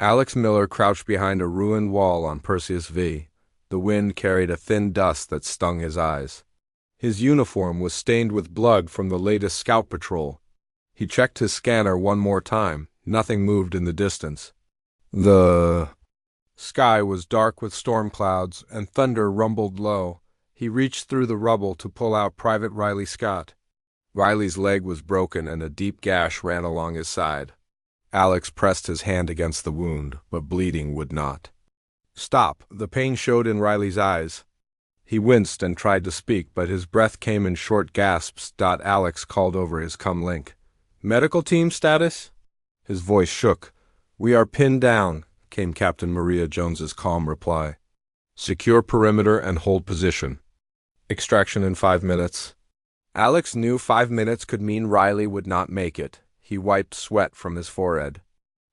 Alex Miller crouched behind a ruined wall on Perseus V. The wind carried a thin dust that stung his eyes. His uniform was stained with blood from the latest scout patrol. He checked his scanner one more time. Nothing moved in the distance. The sky was dark with storm clouds, and thunder rumbled low. He reached through the rubble to pull out Private Riley Scott. Riley's leg was broken and a deep gash ran along his side. Alex pressed his hand against the wound, but bleeding would not stop. The pain showed in Riley's eyes. He winced and tried to speak, but his breath came in short gasps. Alex called over his comlink. "Medical team status?" His voice shook. "We are pinned down," came Captain Maria Jones's calm reply. "Secure perimeter and hold position. Extraction in 5 minutes." Alex knew 5 minutes could mean Riley would not make it. He wiped sweat from his forehead.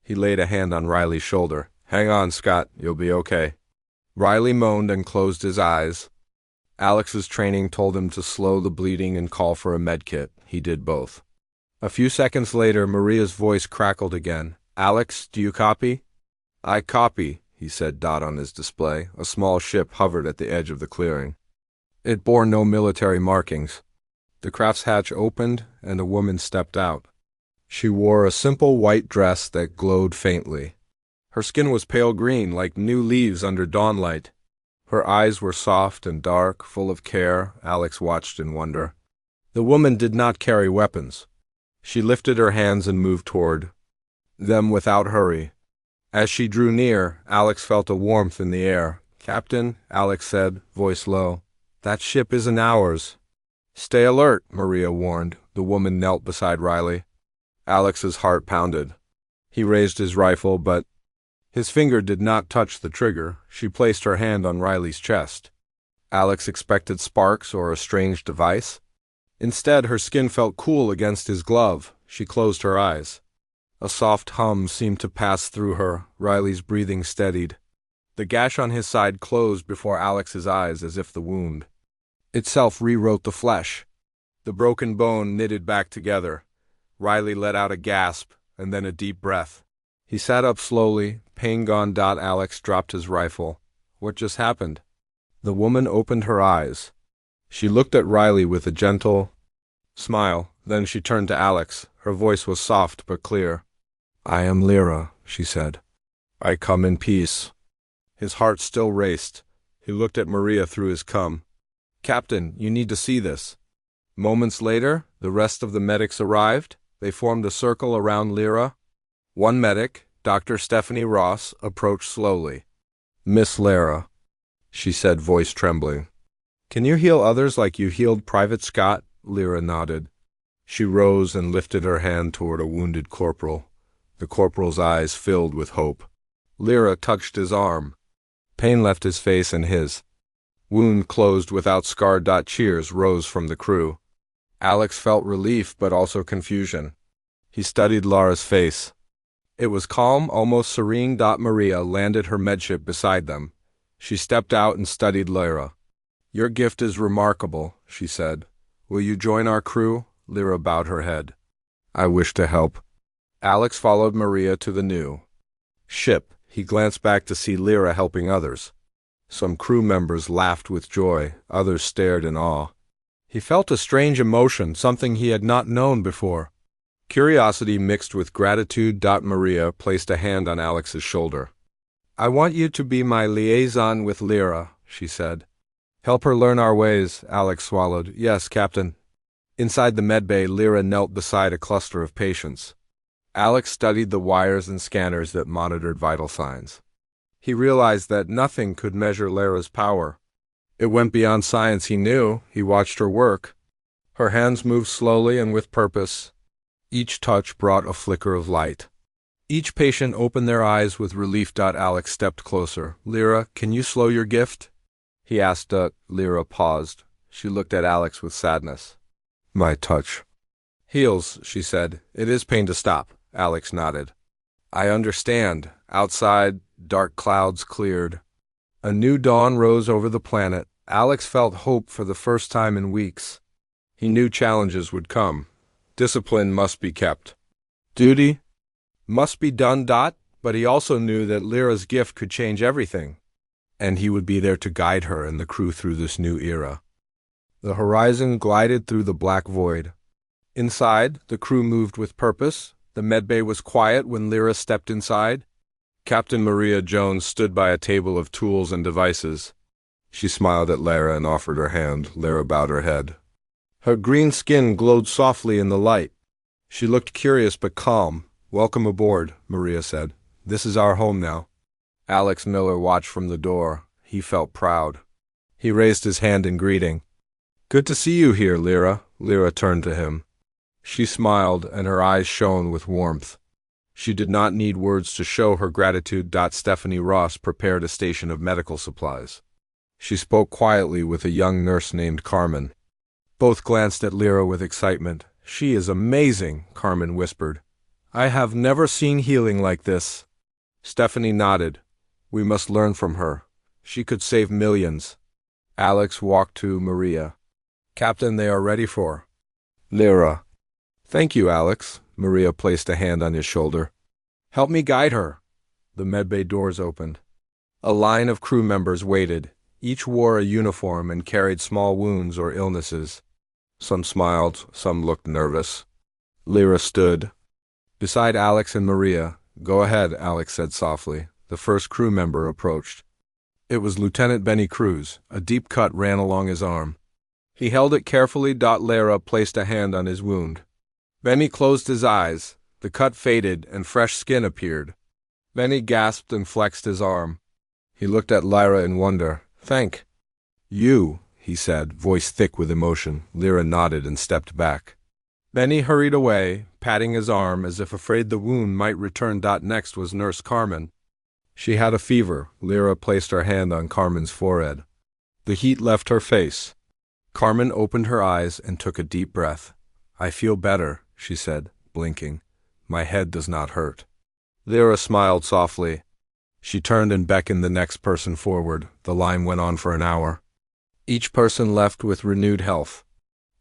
He laid a hand on Riley's shoulder. "Hang on, Scott. You'll be okay." Riley moaned and closed his eyes. Alex's training told him to slow the bleeding and call for a medkit. He did both. A few seconds later, Maria's voice crackled again. "Alex, do you copy?" "I copy," he said. On his display, a small ship hovered at the edge of the clearing. It bore no military markings. The craft's hatch opened, and a woman stepped out. She wore a simple white dress that glowed faintly. Her skin was pale green, like new leaves under dawnlight. Her eyes were soft and dark, full of care. Alex watched in wonder. The woman did not carry weapons. She lifted her hands and moved toward them without hurry. As she drew near, Alex felt a warmth in the air. "Captain," Alex said, voice low, "that ship isn't ours." "Stay alert," Maria warned. The woman knelt beside Riley. Alex's heart pounded. He raised his rifle, but his finger did not touch the trigger. She placed her hand on Riley's chest. Alex expected sparks or a strange device. Instead, her skin felt cool against his glove. She closed her eyes. A soft hum seemed to pass through her. Riley's breathing steadied. The gash on his side closed before Alex's eyes as if the wound itself rewrote the flesh. The broken bone knitted back together. Riley let out a gasp and then a deep breath. He sat up slowly, pain gone. Alex dropped his rifle. "What just happened?" The woman opened her eyes. She looked at Riley with a gentle smile. Then she turned to Alex. Her voice was soft but clear. "I am Lyra," she said. "I come in peace." His heart still raced. He looked at Maria through his cum. "Captain, you need to see this." Moments later, the rest of the medics arrived. They formed a circle around Lyra. One medic, Dr. Stephanie Ross, approached slowly. "Miss Lyra," she said, voice trembling. "Can you heal others like you healed Private Scott?" Lyra nodded. She rose and lifted her hand toward a wounded corporal. The corporal's eyes filled with hope. Lyra touched his arm. Pain left his face and his wound closed without scar. Cheers rose from the crew. Alex felt relief but also confusion. He studied Lara's face. It was calm, almost serene. Maria landed her medship beside them. She stepped out and studied Lyra. "Your gift is remarkable," she said. "Will you join our crew?" Lyra bowed her head. "I wish to help." Alex followed Maria to the new ship. He glanced back to see Lyra helping others. Some crew members laughed with joy, others stared in awe. He felt a strange emotion, something he had not known before. Curiosity mixed with gratitude. Maria placed a hand on Alex's shoulder. "I want you to be my liaison with Lyra," she said. "Help her learn our ways," Alex swallowed. "Yes, Captain." Inside the medbay, Lyra knelt beside a cluster of patients. Alex studied the wires and scanners that monitored vital signs. He realized that nothing could measure Lyra's power. It went beyond science he knew. He watched her work. Her hands moved slowly and with purpose. Each touch brought a flicker of light. Each patient opened their eyes with relief. Alex stepped closer. "Lyra, can you slow your gift?" he asked. Lyra paused. She looked at Alex with sadness. "My touch heals," she said. "It is pain to stop." Alex nodded. "I understand." Outside, dark clouds cleared. A new dawn rose over the planet. Alex felt hope for the first time in weeks. He knew challenges would come. Discipline must be kept. Duty must be done. But he also knew that Lyra's gift could change everything, and he would be there to guide her and the crew through this new era. The horizon glided through the black void. Inside, the crew moved with purpose. The medbay was quiet when Lyra stepped inside. Captain Maria Jones stood by a table of tools and devices. She smiled at Lyra and offered her hand. Lyra bowed her head. Her green skin glowed softly in the light. She looked curious but calm. "Welcome aboard," Maria said. "This is our home now." Alex Miller watched from the door. He felt proud. He raised his hand in greeting. "Good to see you here, Lyra." Lyra turned to him. She smiled, and her eyes shone with warmth. She did not need words to show her gratitude. Stephanie Ross prepared a station of medical supplies. She spoke quietly with a young nurse named Carmen. Both glanced at Lyra with excitement. "She is amazing," Carmen whispered. "I have never seen healing like this." Stephanie nodded. "We must learn from her. She could save millions." Alex walked to Maria. "Captain, they are ready for Lyra." "Thank you, Alex." Maria placed a hand on his shoulder. "Help me guide her." The medbay doors opened. A line of crew members waited. Each wore a uniform and carried small wounds or illnesses. Some smiled, some looked nervous. Lyra stood beside Alex and Maria. "Go ahead," Alex said softly. The first crew member approached. It was Lieutenant Benny Cruz. A deep cut ran along his arm. He held it carefully. Lyra placed a hand on his wound. Benny closed his eyes. The cut faded and fresh skin appeared. Benny gasped and flexed his arm. He looked at Lyra in wonder. "Thank you," he said, voice thick with emotion. Lyra nodded and stepped back. Benny hurried away, patting his arm as if afraid the wound might return. Next was Nurse Carmen. She had a fever. Lyra placed her hand on Carmen's forehead. The heat left her face. Carmen opened her eyes and took a deep breath. "I feel better," she said, blinking. "My head does not hurt." Lyra smiled softly. She turned and beckoned the next person forward. The line went on for an hour. Each person left with renewed health.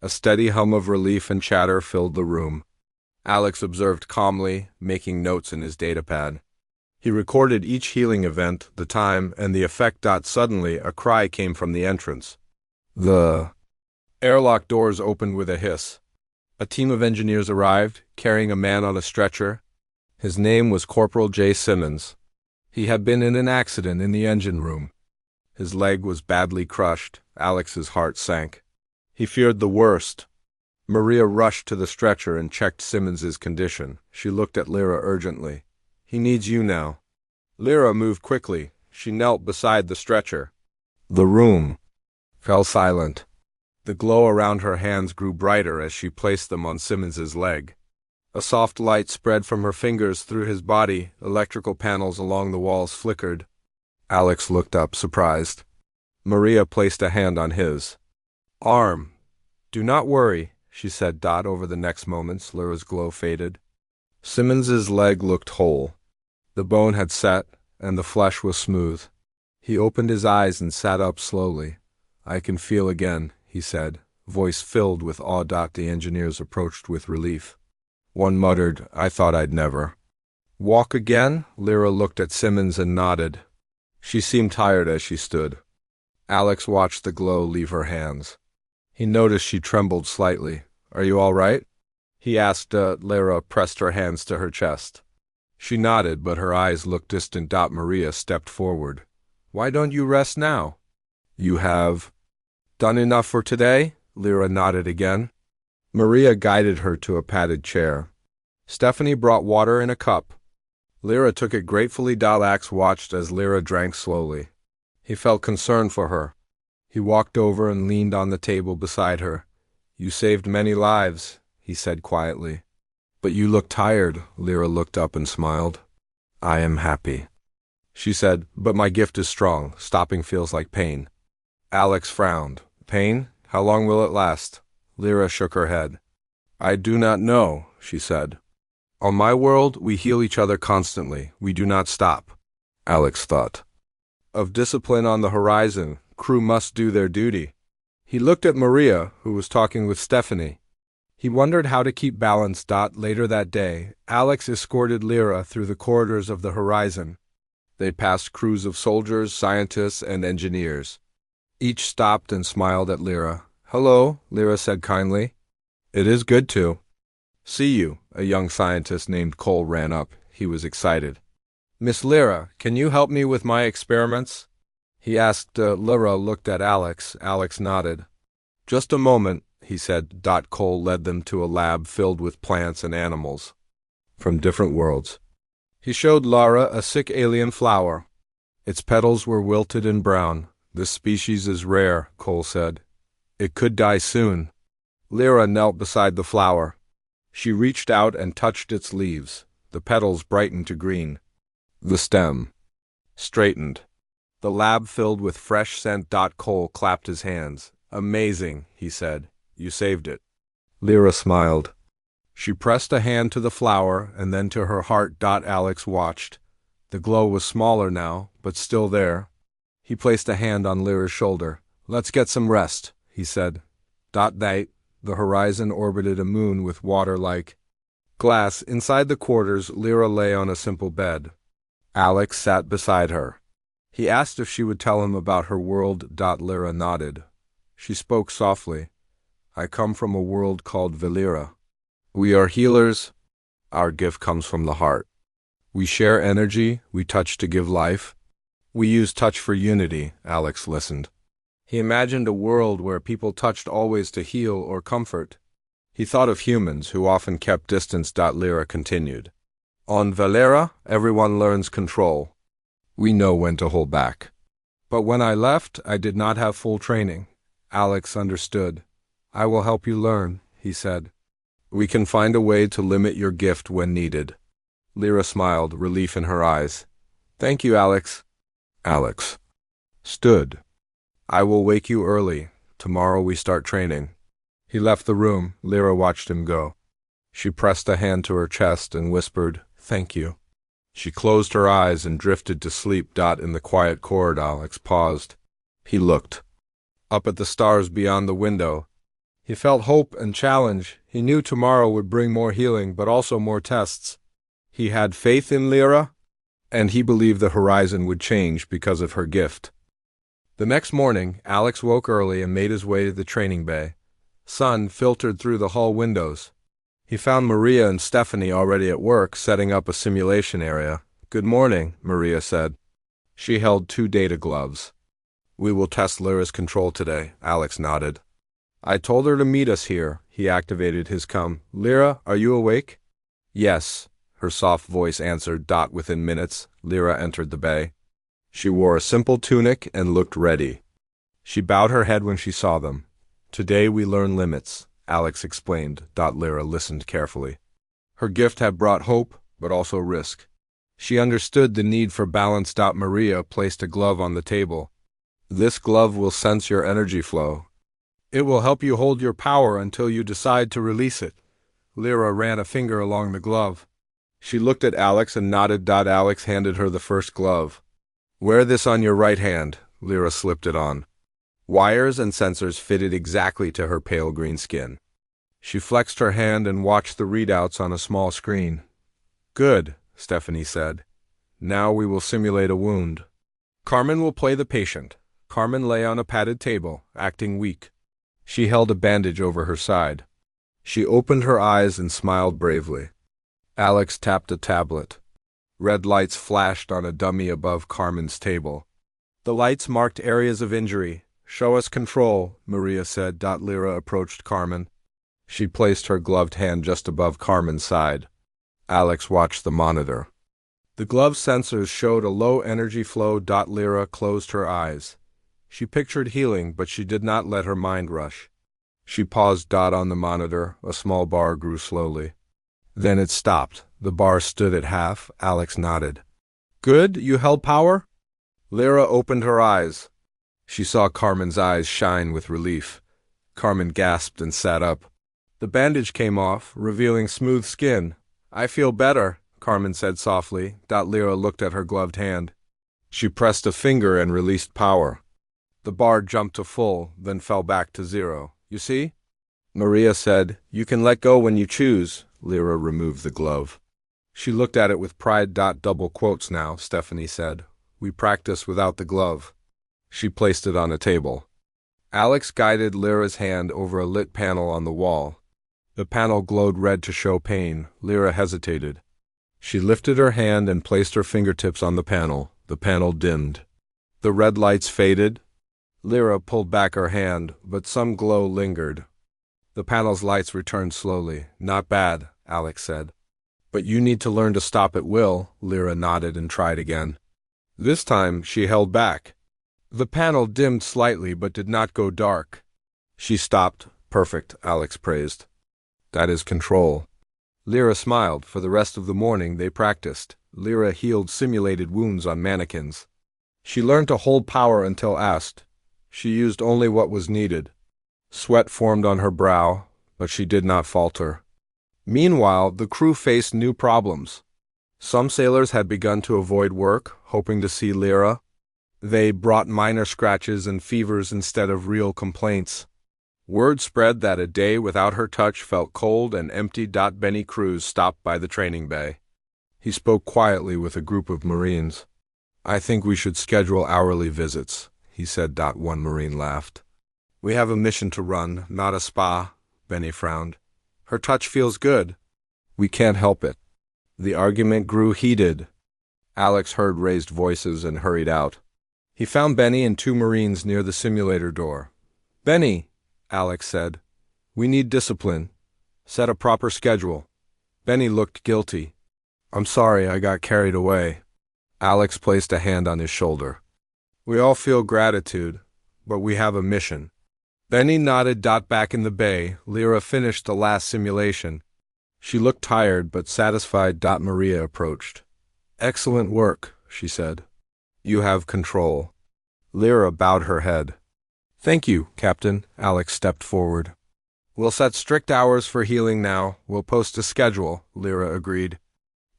A steady hum of relief and chatter filled the room. Alex observed calmly, making notes in his datapad. He recorded each healing event, the time, and the effect. Suddenly, a cry came from the entrance. The airlock doors opened with a hiss. A team of engineers arrived, carrying a man on a stretcher. His name was Corporal J. Simmons. He had been in an accident in the engine room. His leg was badly crushed. Alex's heart sank. He feared the worst. Maria rushed to the stretcher and checked Simmons's condition. She looked at Lyra urgently. "He needs you now." Lyra moved quickly. She knelt beside the stretcher. The room fell silent. The glow around her hands grew brighter as she placed them on Simmons's leg. A soft light spread from her fingers through his body. Electrical panels along the walls flickered. Alex looked up, surprised. Maria placed a hand on his arm. "Do not worry," she said. Over the next moments, Lyra's glow faded. Simmons's leg looked whole. The bone had set, and the flesh was smooth. He opened his eyes and sat up slowly. "I can feel again," he said, voice filled with awe. The engineers approached with relief. One muttered, "I thought I'd never walk again." Lyra looked at Simmons and nodded. She seemed tired as she stood. Alex watched the glow leave her hands. He noticed she trembled slightly. "Are you all right?" he asked. Lyra pressed her hands to her chest. She nodded, but her eyes looked distant. Maria stepped forward. "Why don't you rest now?" "You have done enough for today?" Lyra nodded again. Maria guided her to a padded chair. Stephanie brought water in a cup. Lyra took it gratefully. Alex watched as Lyra drank slowly. He felt concern for her. He walked over and leaned on the table beside her. "You saved many lives," he said quietly. "But you look tired." Lyra looked up and smiled. "I am happy," she said, "but my gift is strong. Stopping feels like pain." Alex frowned. "Pain? How long will it last?" Lyra shook her head. "I do not know," she said. "On my world, we heal each other constantly. We do not stop." Alex thought of discipline on the horizon. Crew must do their duty. He looked at Maria, who was talking with Stephanie. He wondered how to keep balance. Later that day, Alex escorted Lyra through the corridors of the horizon. They passed crews of soldiers, scientists, and engineers. Each stopped and smiled at Lyra. "Hello," Lyra said kindly. "It is good to see you." A young scientist named Cole ran up. He was excited. "Miss Lyra, can you help me with my experiments?" he asked. Lyra looked at Alex. Alex nodded. "Just a moment," he said. Cole led them to a lab filled with plants and animals from different worlds. He showed Lara a sick alien flower. Its petals were wilted and brown. "This species is rare," Cole said. "It could die soon." Lyra knelt beside the flower. She reached out and touched its leaves. The petals brightened to green. The stem straightened. The lab filled with fresh scent. Cole clapped his hands. "Amazing," he said. "You saved it." Lyra smiled. She pressed a hand to the flower and then to her heart. Alex watched. The glow was smaller now, but still there. He placed a hand on Lyra's shoulder. "Let's get some rest," he said. The horizon orbited a moon with water like glass. Inside the quarters, Lyra lay on a simple bed. Alex sat beside her. He asked if she would tell him about her world. Lyra nodded. She spoke softly. "I come from a world called Valera. We are healers. Our gift comes from the heart. We share energy, we touch to give life. We use touch for unity." Alex listened. He imagined a world where people touched always to heal or comfort. He thought of humans who often kept distance. Lyra continued. "On Valera, everyone learns control. We know when to hold back. But when I left, I did not have full training." Alex understood. "I will help you learn," he said. "We can find a way to limit your gift when needed." Lyra smiled, relief in her eyes. "Thank you, Alex." Alex stood. "I will wake you early. Tomorrow we start training." He left the room. Lyra watched him go. She pressed a hand to her chest and whispered, "Thank you." She closed her eyes and drifted to sleep. In the quiet corridor, Alex paused. He looked up at the stars beyond the window. He felt hope and challenge. He knew tomorrow would bring more healing, but also more tests. He had faith in Lyra, and he believed the horizon would change because of her gift. The next morning, Alex woke early and made his way to the training bay. Sun filtered through the hall windows. He found Maria and Stephanie already at work, setting up a simulation area. "Good morning," Maria said. She held 2 data gloves. "We will test Lyra's control today," Alex nodded. "I told her to meet us here." He activated his com. "Lyra, are you awake?" "Yes," her soft voice answered. Within minutes, Lyra entered the bay. She wore a simple tunic and looked ready. She bowed her head when she saw them. "Today we learn limits," Alex explained. Lyra listened carefully. Her gift had brought hope, but also risk. She understood the need for balance. Maria placed a glove on the table. "This glove will sense your energy flow. It will help you hold your power until you decide to release it." Lyra ran a finger along the glove. She looked at Alex and nodded. Alex handed her the first glove. "Wear this on your right hand." Lyra slipped it on. Wires and sensors fitted exactly to her pale green skin. She flexed her hand and watched the readouts on a small screen. "Good," Stephanie said. "Now we will simulate a wound. Carmen will play the patient." Carmen lay on a padded table, acting weak. She held a bandage over her side. She opened her eyes and smiled bravely. Alex tapped a tablet. Red lights flashed on a dummy above Carmen's table. The lights marked areas of injury. "Show us control," Maria said. Lyra approached Carmen. She placed her gloved hand just above Carmen's side. Alex watched the monitor. The glove sensors showed a low energy flow. Lyra closed her eyes. She pictured healing, but she did not let her mind rush. She paused. On the monitor, a small bar grew slowly. Then it stopped. The bar stood at half. Alex nodded. "Good, you held power?" Lyra opened her eyes. She saw Carmen's eyes shine with relief. Carmen gasped and sat up. The bandage came off, revealing smooth skin. "I feel better," Carmen said softly. Lyra looked at her gloved hand. She pressed a finger and released power. The bar jumped to full, then fell back to 0. "You see?" Maria said, "You can let go when you choose." Lyra removed the glove. She looked at it with pride. Double quotes now, Stephanie said. "We practice without the glove." She placed it on a table. Alex guided Lyra's hand over a lit panel on the wall. The panel glowed red to show pain. Lyra hesitated. She lifted her hand and placed her fingertips on the panel. The panel dimmed. The red lights faded. Lyra pulled back her hand, but some glow lingered. The panel's lights returned slowly. "Not bad," Alex said. "But you need to learn to stop at will." Lyra nodded and tried again. This time she held back. The panel dimmed slightly but did not go dark. She stopped. "Perfect," Alex praised. "That is control." Lyra smiled. For the rest of the morning they practiced. Lyra healed simulated wounds on mannequins. She learned to hold power until asked. She used only what was needed. Sweat formed on her brow, but she did not falter. Meanwhile, the crew faced new problems. Some sailors had begun to avoid work, hoping to see Lyra. They brought minor scratches and fevers instead of real complaints. Word spread that a day without her touch felt cold and empty. Benny Cruz stopped by the training bay. He spoke quietly with a group of Marines. "I think we should schedule hourly visits," he said. One Marine laughed. "We have a mission to run, not a spa." Benny frowned. "Her touch feels good." "We can't help it." The argument grew heated. Alex heard raised voices and hurried out. He found Benny and two Marines near the simulator door. "Benny," Alex said, "we need discipline. Set a proper schedule." Benny looked guilty. "I'm sorry, I got carried away." Alex placed a hand on his shoulder. "We all feel gratitude, but we have a mission." Benny nodded. Back in the bay, Lyra finished the last simulation. She looked tired but satisfied. Maria approached. "Excellent work," she said. "You have control." Lyra bowed her head. "Thank you, Captain." Alex stepped forward. "We'll set strict hours for healing now. We'll post a schedule," Lyra agreed.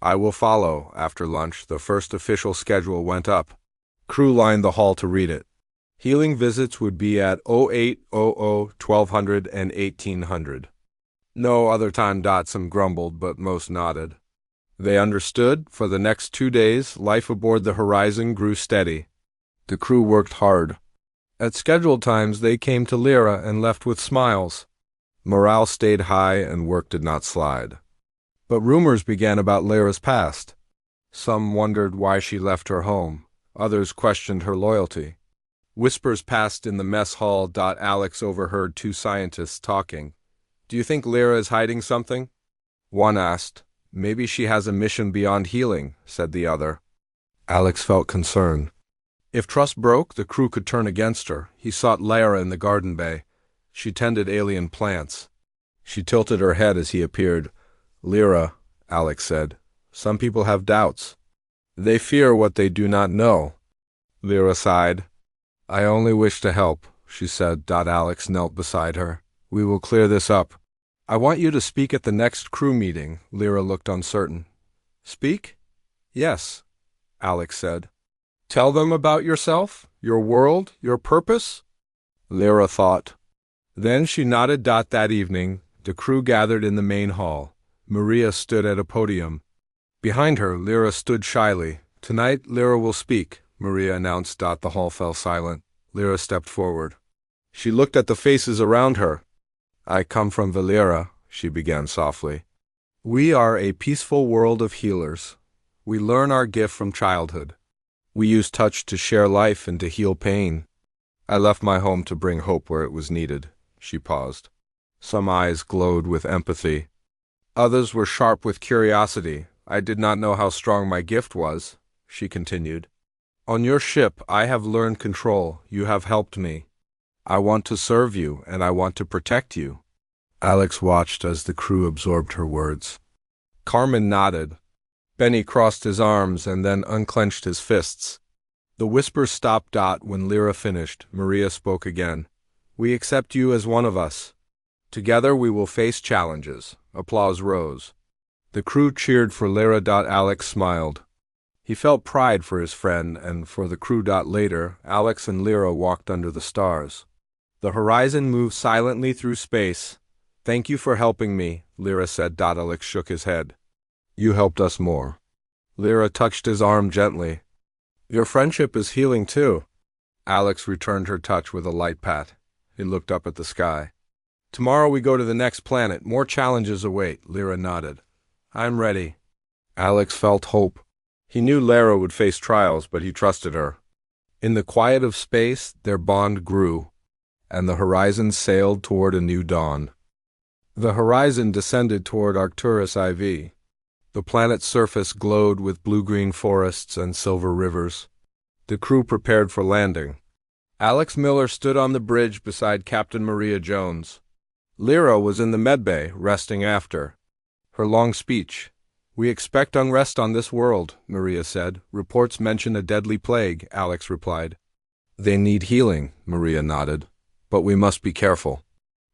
"I will follow." After lunch, the first official schedule went up. Crew lined the hall to read it. Healing visits would be at 0800, 1200, and 1800. No other time. Some grumbled, but most nodded. They understood. For the next 2 days, life aboard the Horizon grew steady. The crew worked hard. At scheduled times, they came to Lyra and left with smiles. Morale stayed high and work did not slide. But rumors began about Lyra's past. Some wondered why she left her home. Others questioned her loyalty. Whispers passed in the mess hall. Alex overheard two scientists talking. "Do you think Lyra is hiding something?" One asked. "Maybe she has a mission beyond healing," said the other. Alex felt concern. If trust broke, the crew could turn against her. He sought Lyra in the garden bay. She tended alien plants. She tilted her head as he appeared. "Lyra," Alex said, "some people have doubts. They fear what they do not know." Lyra sighed. "I only wish to help," she said. Alex knelt beside her. "We will clear this up. I want you to speak at the next crew meeting." Lyra looked uncertain. "Speak?" "Yes," Alex said. "Tell them about yourself, your world, your purpose?" Lyra thought. Then she nodded. That evening, the crew gathered in the main hall. Maria stood at a podium. Behind her, Lyra stood shyly. "Tonight, Lyra will speak," Maria announced. The hall fell silent. Lyra stepped forward. She looked at the faces around her. "I come from Valera," she began softly. "We are a peaceful world of healers. We learn our gift from childhood. We use touch to share life and to heal pain. I left my home to bring hope where it was needed." She paused. Some eyes glowed with empathy. Others were sharp with curiosity. "I did not know how strong my gift was," she continued. "On your ship, I have learned control. You have helped me. I want to serve you, and I want to protect you." Alex watched as the crew absorbed her words. Carmen nodded. Benny crossed his arms and then unclenched his fists. The whispers stopped. When Lyra finished, Maria spoke again. "We accept you as one of us. Together we will face challenges." Applause rose. The crew cheered for Lyra. Alex smiled. He felt pride for his friend and for the crew. Later, Alex and Lyra walked under the stars. The Horizon moved silently through space. Thank you for helping me, Lyra said. Alex shook his head. You helped us more. Lyra touched his arm gently. Your friendship is healing too. Alex returned her touch with a light pat. He looked up at the sky. Tomorrow we go to the next planet. More challenges await, Lyra nodded. I'm ready. Alex felt hope. He knew Lyra would face trials, but he trusted her. In the quiet of space, their bond grew, and the horizon sailed toward a new dawn. The horizon descended toward Arcturus IV. The planet's surface glowed with blue-green forests and silver rivers. The crew prepared for landing. Alex Miller stood on the bridge beside Captain Maria Jones. Lyra was in the medbay, resting after her long speech. We expect unrest on this world, Maria said. Reports mention a deadly plague, Alex replied. They need healing, Maria nodded. But we must be careful.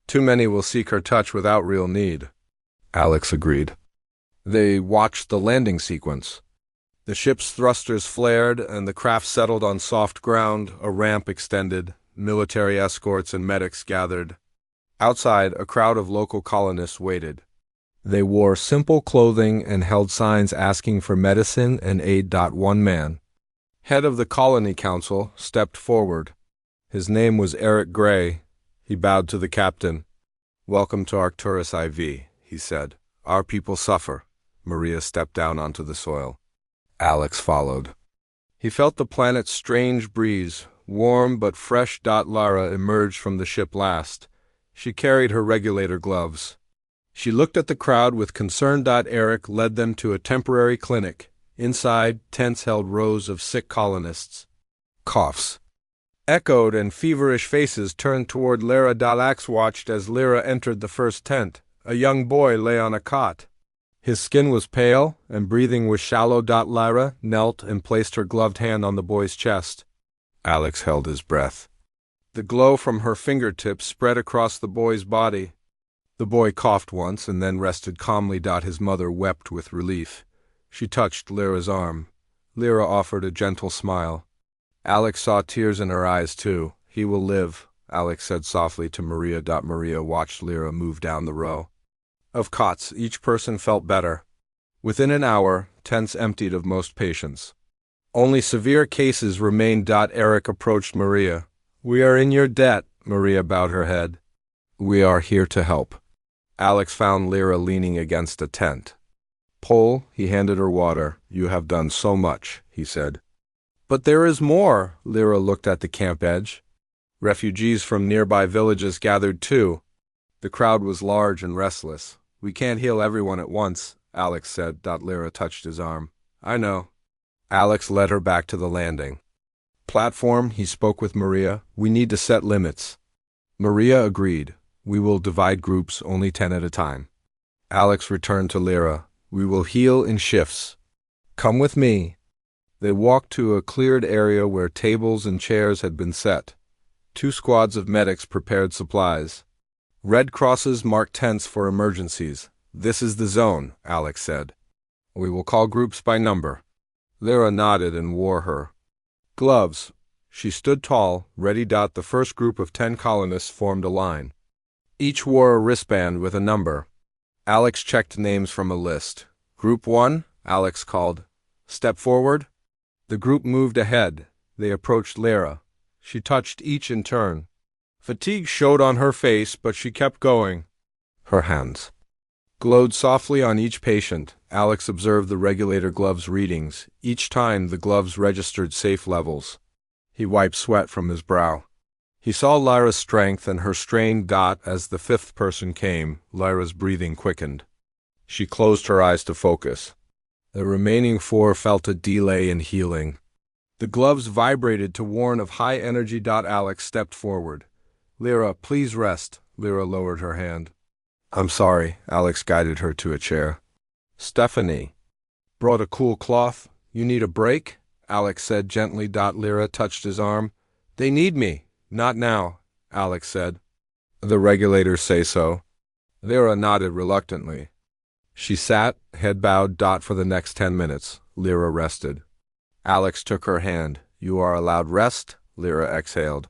Too many will seek her touch without real need. Alex agreed. They watched the landing sequence. The ship's thrusters flared, and the craft settled on soft ground. A ramp extended. Military escorts and medics gathered. Outside, a crowd of local colonists waited. They wore simple clothing and held signs asking for medicine and aid. One man, head of the colony council, stepped forward. His name was Eric Gray. He bowed to the captain. Welcome to Arcturus IV, he said. Our people suffer. Maria stepped down onto the soil. Alex followed. He felt the planet's strange breeze, warm but fresh. Lara emerged from the ship last. She carried her regulator gloves. She looked at the crowd with concern. Eric led them to a temporary clinic. Inside, tents held rows of sick colonists. Coughs echoed and feverish faces turned toward Lyra. Alex watched as Lyra entered the first tent. A young boy lay on a cot. His skin was pale, and breathing was shallow. Lyra knelt and placed her gloved hand on the boy's chest. Alex held his breath. The glow from her fingertips spread across the boy's body. The boy coughed once and then rested calmly. His mother wept with relief. She touched Lyra's arm. Lyra offered a gentle smile. Alex saw tears in her eyes, too. He will live, Alex said softly to Maria. Maria watched Lyra move down the row of cots. Each person felt better. Within an hour, tents emptied of most patients. Only severe cases remained. Eric approached Maria. We are in your debt, Maria bowed her head. We are here to help. Alex found Lyra leaning against a tent. Pole, he handed her water. You have done so much, he said. But there is more. Lyra looked at the camp edge. Refugees from nearby villages gathered too. The crowd was large and restless. We can't heal everyone at once, Alex said. Lyra touched his arm. I know. Alex led her back to the landing platform. He spoke with Maria. We need to set limits. Maria agreed. We will divide groups, only 10 at a time. Alex returned to Lyra. We will heal in shifts. Come with me. They walked to a cleared area where tables and chairs had been set. 2 squads of medics prepared supplies. Red crosses marked tents for emergencies. This is the zone, Alex said. We will call groups by number. Lyra nodded and wore her gloves. She stood tall, ready. The first group of 10 colonists formed a line. Each wore a wristband with a number. Alex checked names from a list. Group 1, Alex called. Step forward. The group moved ahead. They approached Lyra. She touched each in turn. Fatigue showed on her face, but she kept going. Her hands glowed softly on each patient. Alex observed the regulator gloves readings. Each time the gloves registered safe levels. He wiped sweat from his brow. He saw Lyra's strength and her strain. As the 5th person came, Lyra's breathing quickened. She closed her eyes to focus. The remaining 4 felt a delay in healing. The gloves vibrated to warn of high energy. Alex stepped forward. Lyra, please rest. Lyra lowered her hand. I'm sorry. Alex guided her to a chair. Stephanie brought a cool cloth. You need a break? Alex said gently. Lyra touched his arm. They need me. Not now, Alex said. The regulators say so. Lyra nodded reluctantly. She sat, head bowed. For the next 10 minutes, Lyra rested. Alex took her hand. You are allowed rest, Lyra exhaled.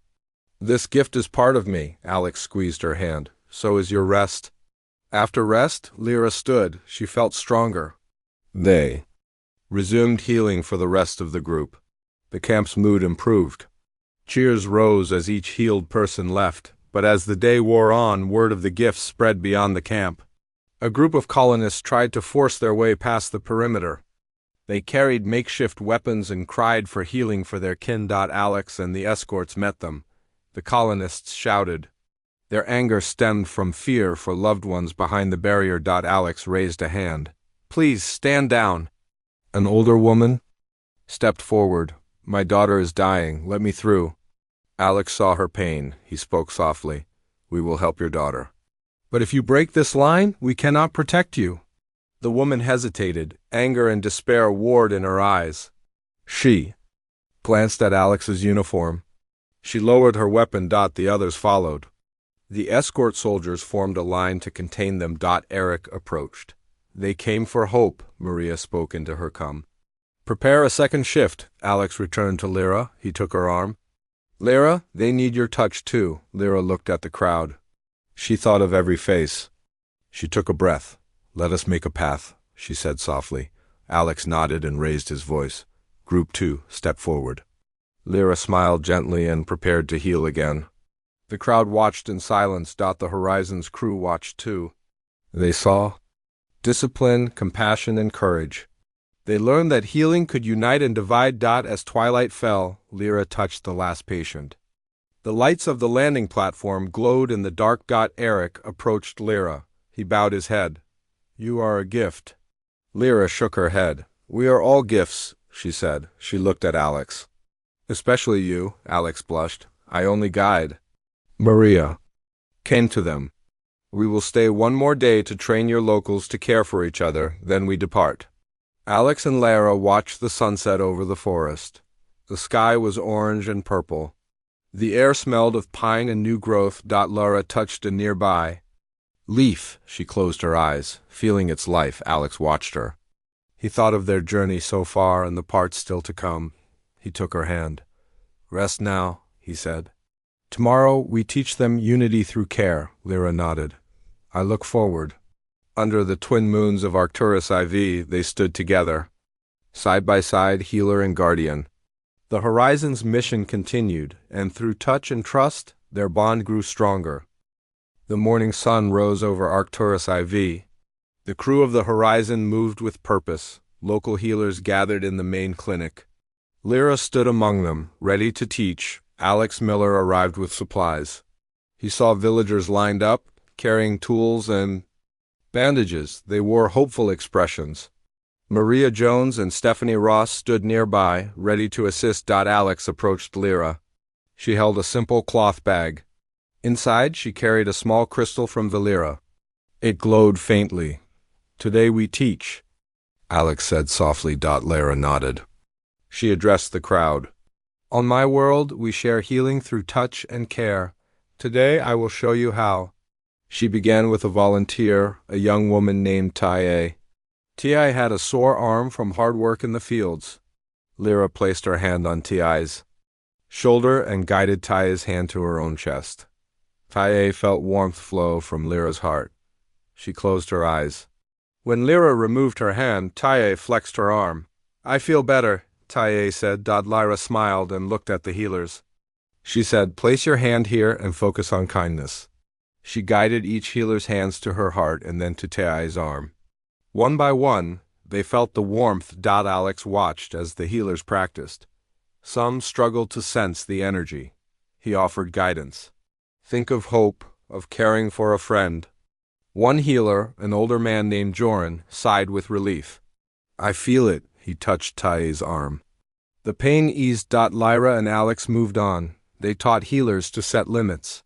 This gift is part of me. Alex squeezed her hand. So is your rest. After rest, Lyra stood. She felt stronger. They resumed healing for the rest of the group. The camp's mood improved. Cheers rose as each healed person left, but as the day wore on, word of the gifts spread beyond the camp. A group of colonists tried to force their way past the perimeter. They carried makeshift weapons and cried for healing for their kin. Alex and the escorts met them. The colonists shouted. Their anger stemmed from fear for loved ones behind the barrier. Alex raised a hand. Please, stand down. An older woman stepped forward. My daughter is dying. Let me through. Alex saw her pain. He spoke softly. We will help your daughter. But if you break this line, we cannot protect you. The woman hesitated. Anger and despair warred in her eyes. She glanced at Alex's uniform. She lowered her weapon. The others followed. The escort soldiers formed a line to contain them. Eric approached. They came for hope, Maria spoke into her calm. Prepare a second shift, Alex returned to Lyra. He took her arm. Lyra, they need your touch too. Lyra looked at the crowd. She thought of every face. She took a breath. Let us make a path, she said softly. Alex nodded and raised his voice. Group 2, step forward. Lyra smiled gently and prepared to heal again. The crowd watched in silence. The Horizon's crew watched too. They saw discipline, compassion, and courage. They learned that healing could unite and divide. As twilight fell, Lyra touched the last patient. The lights of the landing platform glowed in the dark. Eric approached Lyra. He bowed his head. You are a gift. Lyra shook her head. We are all gifts, she said. She looked at Alex. Especially you, Alex blushed. I only guide. Maria came to them. We will stay one more day to train your locals to care for each other, then we depart. Alex and Lyra watched the sunset over the forest. The sky was orange and purple. The air smelled of pine and new growth. Lyra touched a nearby leaf. She closed her eyes. Feeling its life, Alex watched her. He thought of their journey so far and the parts still to come. He took her hand. Rest now, he said. Tomorrow we teach them unity through care, Lyra nodded. I look forward. Under the twin moons of Arcturus IV, they stood together, side by side, healer and guardian. The Horizon's mission continued, and through touch and trust, their bond grew stronger. The morning sun rose over Arcturus IV. The crew of the Horizon moved with purpose. Local healers gathered in the main clinic. Lyra stood among them, ready to teach. Alex Miller arrived with supplies. He saw villagers lined up, carrying tools and bandages. They wore hopeful expressions. Maria Jones and Stephanie Ross stood nearby, ready to assist. Alex approached Lyra. She held a simple cloth bag. Inside, she carried a small crystal from Valera. It glowed faintly. Today we teach, Alex said softly. Lyra nodded. She addressed the crowd. On my world, we share healing through touch and care. Today I will show you how. She began with a volunteer, a young woman named T.I. T.I. had a sore arm from hard work in the fields. Lyra placed her hand on T.I.'s shoulder and guided T.I.'s hand to her own chest. T.I. felt warmth flow from Lyra's heart. She closed her eyes. When Lyra removed her hand, T.I. flexed her arm. I feel better, T.I. said. Lyra smiled and looked at the healers. She said, place your hand here and focus on kindness. She guided each healer's hands to her heart and then to T.I.'s arm. One by one, they felt the warmth. Alex watched as the healers practiced. Some struggled to sense the energy. He offered guidance. Think of hope, of caring for a friend. One healer, an older man named Joran, sighed with relief. I feel it, he touched T.I.'s arm. The pain eased. Lyra and Alex moved on. They taught healers to set limits.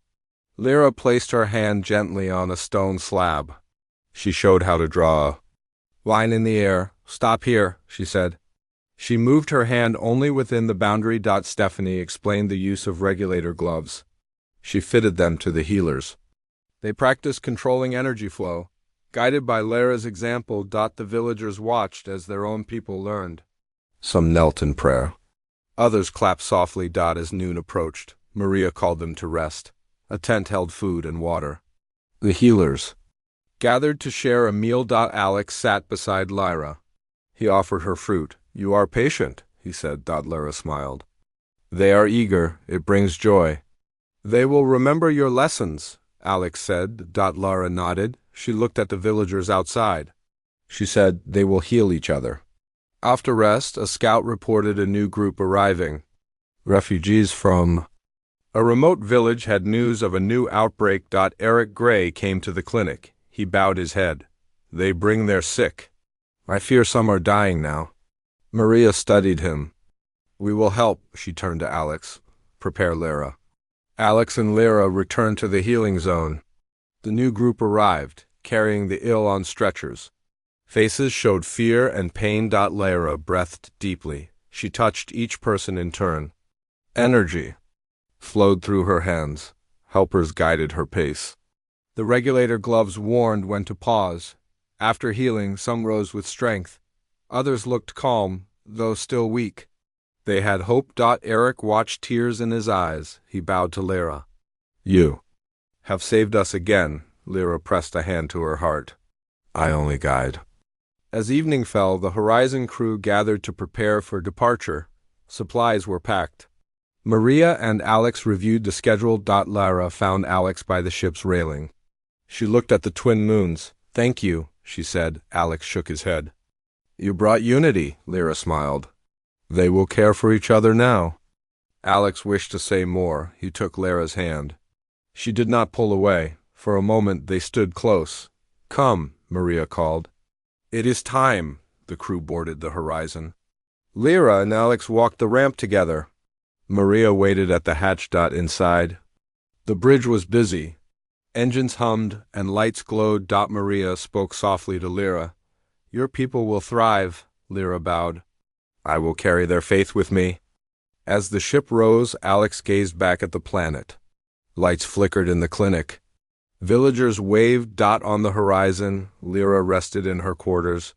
Lyra placed her hand gently on a stone slab. She showed how to draw a line in the air. Stop here, she said. She moved her hand only within the boundary. Stephanie explained the use of regulator gloves. She fitted them to the healers. They practiced controlling energy flow. Guided by Lyra's example, the villagers watched as their own people learned. Some knelt in prayer. Others clapped softly. As noon approached, Maria called them to rest. A tent held food and water. The healers Gathered to share a meal. Alex sat beside Lyra. He offered her fruit. You are patient, he said. Lyra smiled. They are eager. It brings joy. They will remember your lessons, Alex said. Lyra nodded. She looked at the villagers outside. She said, they will heal each other. After rest, a scout reported a new group arriving. Refugees from a remote village had news of a new outbreak. Eric Gray came to the clinic. He bowed his head. They bring their sick. I fear some are dying now. Maria studied him. We will help, she turned to Alex. Prepare Lyra. Alex and Lyra returned to the healing zone. The new group arrived, carrying the ill on stretchers. Faces showed fear and pain. Lyra breathed deeply. She touched each person in turn. Energy flowed through her hands. Helpers guided her pace. The regulator gloves warned when to pause. After healing, some rose with strength. Others looked calm, though still weak. They had hope. Eric watched tears in his eyes. He bowed to Lyra. You have saved us again. Lyra pressed a hand to her heart. I only guide. As evening fell, the Horizon crew gathered to prepare for departure. Supplies were packed. Maria and Alex reviewed the schedule. Lyra found Alex by the ship's railing. She looked at the twin moons. Thank you, she said. Alex shook his head. You brought unity, Lyra smiled. They will care for each other now. Alex wished to say more. He took Lyra's hand. She did not pull away. For a moment they stood close. Come, Maria called. It is time. The crew boarded the Horizon. Lyra and Alex walked the ramp together. Maria waited at the hatch. Inside. The bridge was busy. Engines hummed and lights glowed. Maria spoke softly to Lyra. Your people will thrive, Lyra bowed. I will carry their faith with me. As the ship rose, Alex gazed back at the planet. Lights flickered in the clinic. Villagers waved. On the horizon, Lyra rested in her quarters.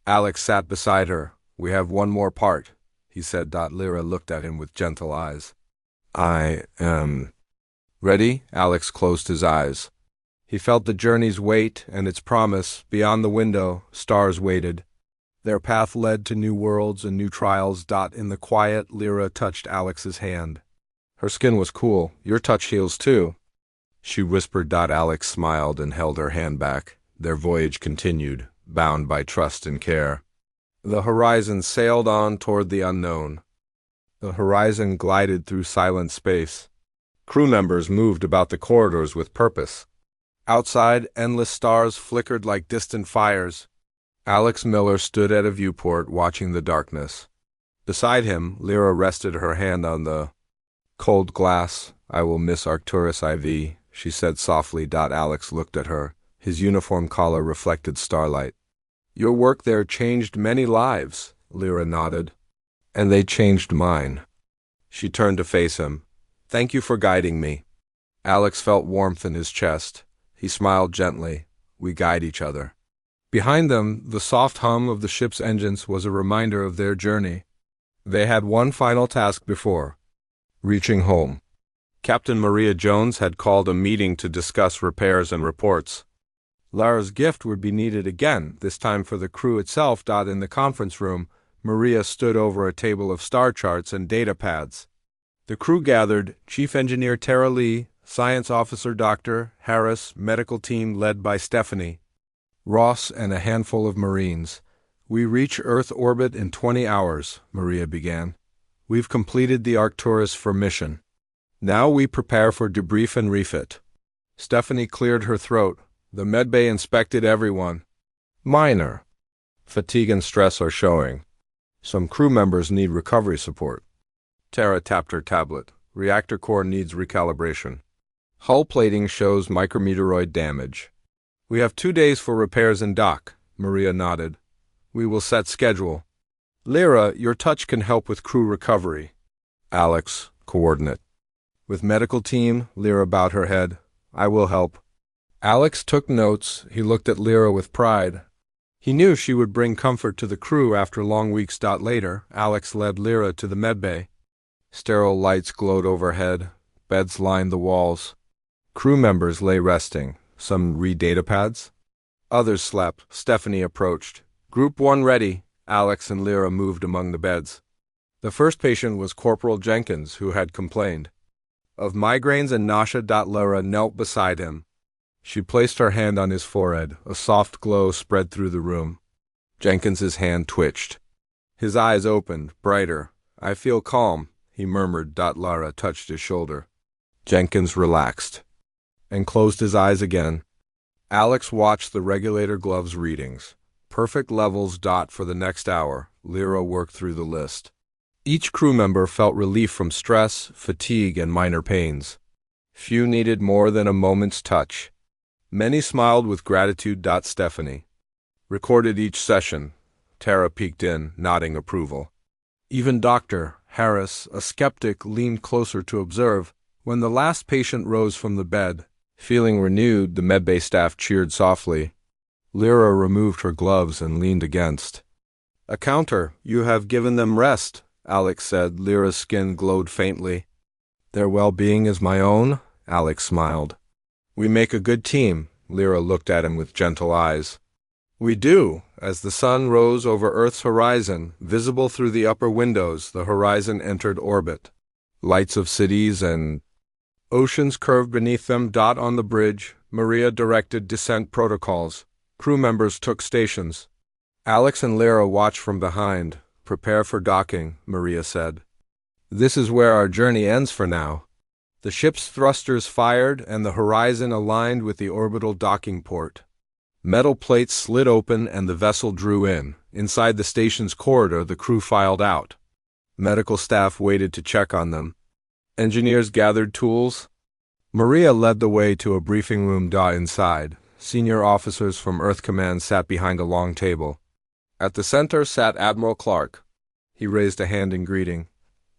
Alex sat beside her. We have one more part, he said. Lyra looked at him with gentle eyes. I am ready. Alex closed his eyes. He felt the journey's weight and its promise. Beyond the window, stars waited. Their path led to new worlds and new trials. In the quiet, Lyra touched Alex's hand. Her skin was cool. Your touch heals too, she whispered. Alex smiled and held her hand back. Their voyage continued, bound by trust and care. The Horizon sailed on toward the unknown. The Horizon glided through silent space. Crew members moved about the corridors with purpose. Outside, endless stars flickered like distant fires. Alex Miller stood at a viewport, watching the darkness. Beside him, Lyra rested her hand on the cold glass. I will miss Arcturus IV, she said softly. Alex looked at her. His uniform collar reflected starlight. Your work there changed many lives, Lyra nodded. And they changed mine. She turned to face him. Thank you for guiding me. Alex felt warmth in his chest. He smiled gently. We guide each other. Behind them, the soft hum of the ship's engines was a reminder of their journey. They had one final task before reaching home. Captain Maria Jones had called a meeting to discuss repairs and reports. Lyra's gift would be needed again, this time for the crew itself. In the conference room, Maria stood over a table of star charts and data pads. The crew gathered: Chief Engineer Tara Lee, Science Officer Dr. Harris, medical team led by Stephanie, Ross, and a handful of Marines. We reach Earth orbit in 20 hours, Maria began. We've completed the Arcturus for mission. Now we prepare for debrief and refit. Stephanie cleared her throat. The medbay inspected everyone. Minor fatigue and stress are showing. Some crew members need recovery support. Tara tapped her tablet. Reactor core needs recalibration. Hull plating shows micrometeoroid damage. We have 2 days for repairs in dock, Maria nodded. We will set schedule. Lyra, your touch can help with crew recovery. Alex, coordinate. With medical team, Lyra bowed her head. I will help. Alex took notes. He looked at Lyra with pride. He knew she would bring comfort to the crew after long weeks. Later, Alex led Lyra to the medbay. Sterile lights glowed overhead. Beds lined the walls. Crew members lay resting. Some read data pads. Others slept. Stephanie approached. Group 1 ready. Alex and Lyra moved among the beds. The first patient was Corporal Jenkins, who had complained of migraines and nausea. Lyra knelt beside him. She placed her hand on his forehead. A soft glow spread through the room. Jenkins's hand twitched. His eyes opened, brighter. I feel calm, he murmured. Lyra touched his shoulder. Jenkins relaxed and closed his eyes again. Alex watched the regulator gloves readings. Perfect levels. For the next hour, Lyra worked through the list. Each crew member felt relief from stress, fatigue, and minor pains. Few needed more than a moment's touch. Many smiled with gratitude. Stephanie recorded each session. Tara peeked in, nodding approval. Even Dr. Harris, a skeptic, leaned closer to observe. When the last patient rose from the bed, feeling renewed, the medbay staff cheered softly. Lyra removed her gloves and leaned against a counter. You have given them rest, Alex said. Lyra's skin glowed faintly. Their well-being is my own, Alex smiled. We make a good team. Lyra looked at him with gentle eyes. We do. As the sun rose over Earth's horizon, visible through the upper windows, the horizon entered orbit. Lights of cities and oceans curved beneath them. On the bridge, Maria directed descent protocols. Crew members took stations. Alex and Lyra watched from behind. Prepare for docking, Maria said. This is where our journey ends for now. The ship's thrusters fired, and the horizon aligned with the orbital docking port. Metal plates slid open and the vessel drew in. Inside the station's corridor, the crew filed out. Medical staff waited to check on them. Engineers gathered tools. Maria led the way to a briefing room. Inside, senior officers from Earth Command sat behind a long table. At the center sat Admiral Clark. He raised a hand in greeting.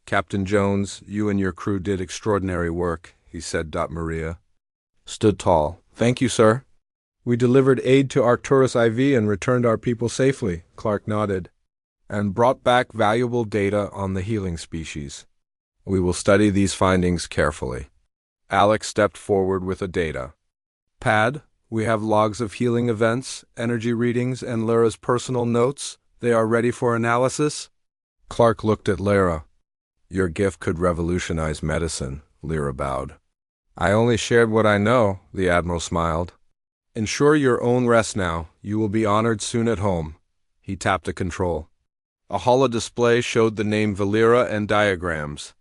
Captain Jones, you and your crew did extraordinary work, he said. Maria stood tall. Thank you, sir. We delivered aid to Arcturus IV and returned our people safely, Clark nodded, and brought back valuable data on the healing species. We will study these findings carefully. Alex stepped forward with a data pad. We have logs of healing events, energy readings, and Lyra's personal notes. They are ready for analysis. Clark looked at Lyra. Your gift could revolutionize medicine, Lyra bowed. I only shared what I know, the Admiral smiled. Ensure your own rest now. You will be honored soon at home. He tapped a control. A holodisplay showed the name Valera and diagrams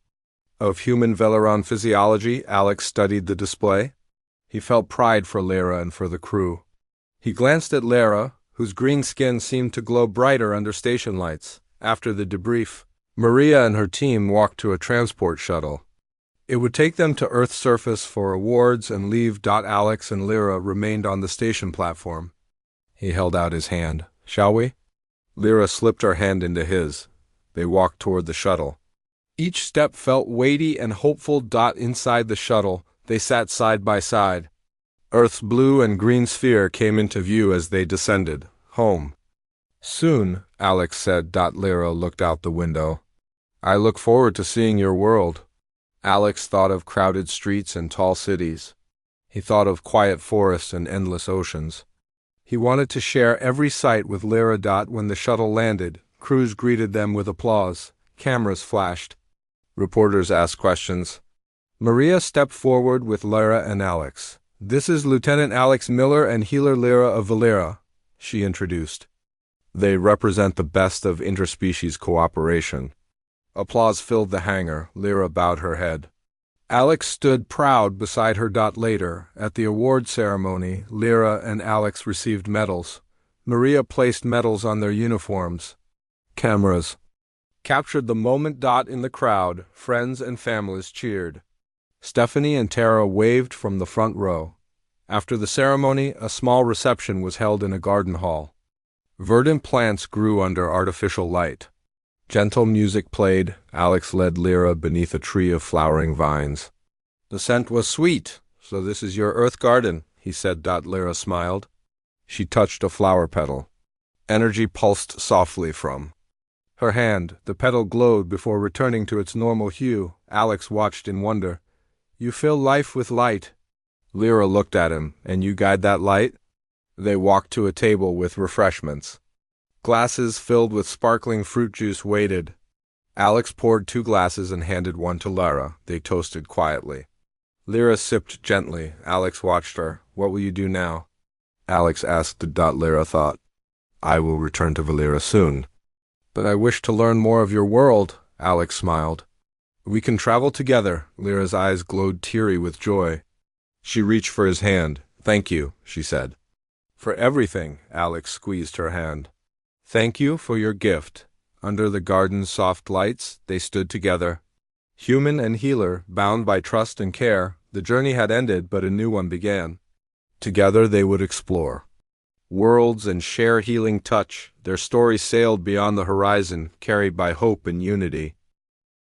of human Veleron physiology. Alex studied the display. He felt pride for Lyra and for the crew. He glanced at Lyra, whose green skin seemed to glow brighter under station lights. After the debrief, Maria and her team walked to a transport shuttle. It would take them to Earth's surface for awards and leave. Alex and Lyra remained on the station platform. He held out his hand. Shall we? Lyra slipped her hand into his. They walked toward the shuttle. Each step felt weighty and hopeful. Inside the shuttle, they sat side by side. Earth's blue and green sphere came into view as they descended. Home. Soon, Alex said. Lyra looked out the window. I look forward to seeing your world. Alex thought of crowded streets and tall cities. He thought of quiet forests and endless oceans. He wanted to share every sight with Lyra. When the shuttle landed, crews greeted them with applause. Cameras flashed. Reporters asked questions. Maria stepped forward with Lyra and Alex. This is Lieutenant Alex Miller and Healer Lyra of Valera, she introduced. They represent the best of interspecies cooperation. Applause filled the hangar. Lyra bowed her head. Alex stood proud beside her. Later, at the award ceremony, Lyra and Alex received medals. Maria placed medals on their uniforms. Cameras captured the moment. In the crowd, friends and families cheered. Stephanie and Tara waved from the front row. After the ceremony, a small reception was held in a garden hall. Verdant plants grew under artificial light. Gentle music played. Alex led Lyra beneath a tree of flowering vines. The scent was sweet. So this is your earth garden, he said. Lyra smiled. She touched a flower petal. Energy pulsed softly from her hand. The petal glowed before returning to its normal hue. Alex watched in wonder. You fill life with light. Lyra looked at him. And you guide that light? They walked to a table with refreshments. Glasses filled with sparkling fruit juice waited. Alex poured 2 glasses and handed one to Lyra. They toasted quietly. Lyra sipped gently. Alex watched her. "What will you do now?" Alex asked. Lyra thought, "I will return to Valera soon." "But I wish to learn more of your world," Alex smiled. "We can travel together." Lyra's eyes glowed teary with joy. She reached for his hand. "Thank you," she said. "For everything." Alex squeezed her hand. "Thank you for your gift." Under the garden's soft lights, they stood together. Human and healer, bound by trust and care, the journey had ended, but a new one began. Together they would explore worlds and share healing touch. Their story sailed beyond the horizon, carried by hope and unity.